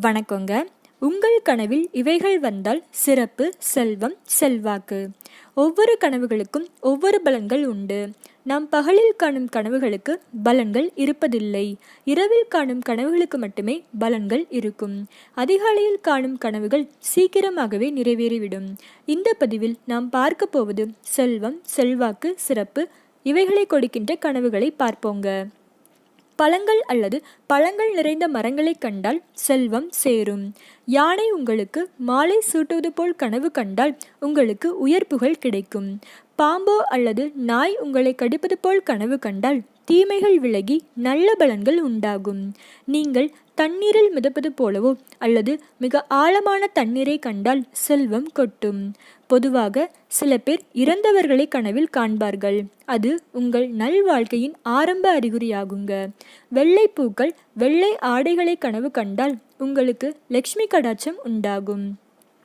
வணக்கங்க. உங்கள் கனவில் இவைகள் வந்தால் சிறப்பு, செல்வம், செல்வாக்கு. ஒவ்வொரு கனவுகளுக்கும் ஒவ்வொரு பலன்கள் உண்டு. நாம் பகலில் காணும் கனவுகளுக்கு பலன்கள் இருப்பதில்லை. இரவில் காணும் கனவுகளுக்கு மட்டுமே பலன்கள் இருக்கும். அதிகாலையில் காணும் கனவுகள் சீக்கிரமாகவே நிறைவேறிவிடும். இந்த பதிவில் நாம் பார்க்க போவது செல்வம், செல்வாக்கு, சிறப்பு இவைகளை கொடுக்கின்ற கனவுகளை பார்ப்போங்க. பழங்கள் அல்லது பழங்கள் நிறைந்த மரங்களை கண்டால் செல்வம் சேரும். யானை உங்களுக்கு மாலை சூட்டுவது போல் கனவு கண்டால் உங்களுக்கு உயர்ப்புகள் கிடைக்கும். பாம்போ அல்லது நாய் உங்களை கடிப்பது போல் கனவு கண்டால் தீமைகள் விலகி நல்ல பலன்கள் உண்டாகும். நீங்கள் தண்ணீரில் மிதப்பது போலவோ அல்லது மிக ஆழமான தண்ணீரை கண்டால் செல்வம் கொட்டும். பொதுவாக சில பேர் இறந்தவர்களை கனவில் காண்பார்கள். அது உங்கள் நல்வாழ்க்கையின் ஆரம்ப அறிகுறியாகுங்க. வெள்ளை பூக்கள், வெள்ளை ஆடைகளை கனவு கண்டால் உங்களுக்கு லக்ஷ்மி கடாட்சம் உண்டாகும்.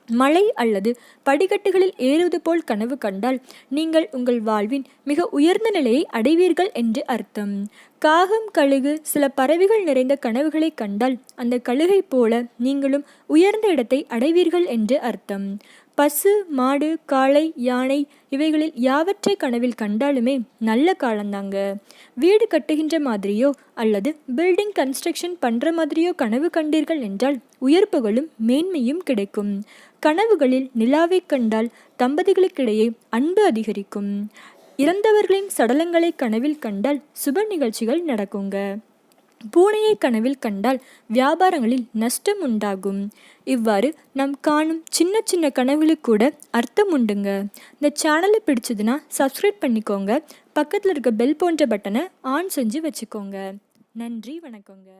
மலை அல்லது படிக்கட்டுகளில் ஏறுவது போல் கனவு கண்டால் நீங்கள் உங்கள் வாழ்வின் மிக உயர்ந்த நிலையை அடைவீர்கள் என்று அர்த்தம். காகம், கழுகு, சில பறவைகள் நிறைந்த கனவுகளை கண்டால் அந்த கழுகை போல நீங்களும் உயர்ந்த இடத்தை அடைவீர்கள் என்று அர்த்தம். பசு, மாடு, காளை, யானை இவைகளில் யாவற்றை கனவில் கண்டாலுமே நல்ல காலந்தாங்க. வீடு கட்டுகின்ற மாதிரியோ அல்லது பில்டிங் கன்ஸ்ட்ரக்ஷன் பண்ற மாதிரியோ கனவு கண்டீர்கள் என்றால் உயர்ப்புகளும் மேன்மையும் கிடைக்கும். கனவுகளில் நிலாவை கண்டால் தம்பதிகளுக்கிடையே அன்பு அதிகரிக்கும். இறந்தவர்களின் சடலங்களை கனவில் கண்டால் சுப நிகழ்ச்சிகள் நடக்குங்க. பூனையை கனவில் கண்டால் வியாபாரங்களில் நஷ்டம் உண்டாகும். இவ்வாறு நாம் காணும் சின்ன சின்ன கனவுகளுக்கு கூட அர்த்தம் உண்டுங்க. இந்த சேனலை பிடிச்சதுன்னா சப்ஸ்கிரைப் பண்ணிக்கோங்க. பக்கத்தில் இருக்க பெல் போன்ற பட்டனை ஆன் செஞ்சு வச்சுக்கோங்க. நன்றி, வணக்கங்க.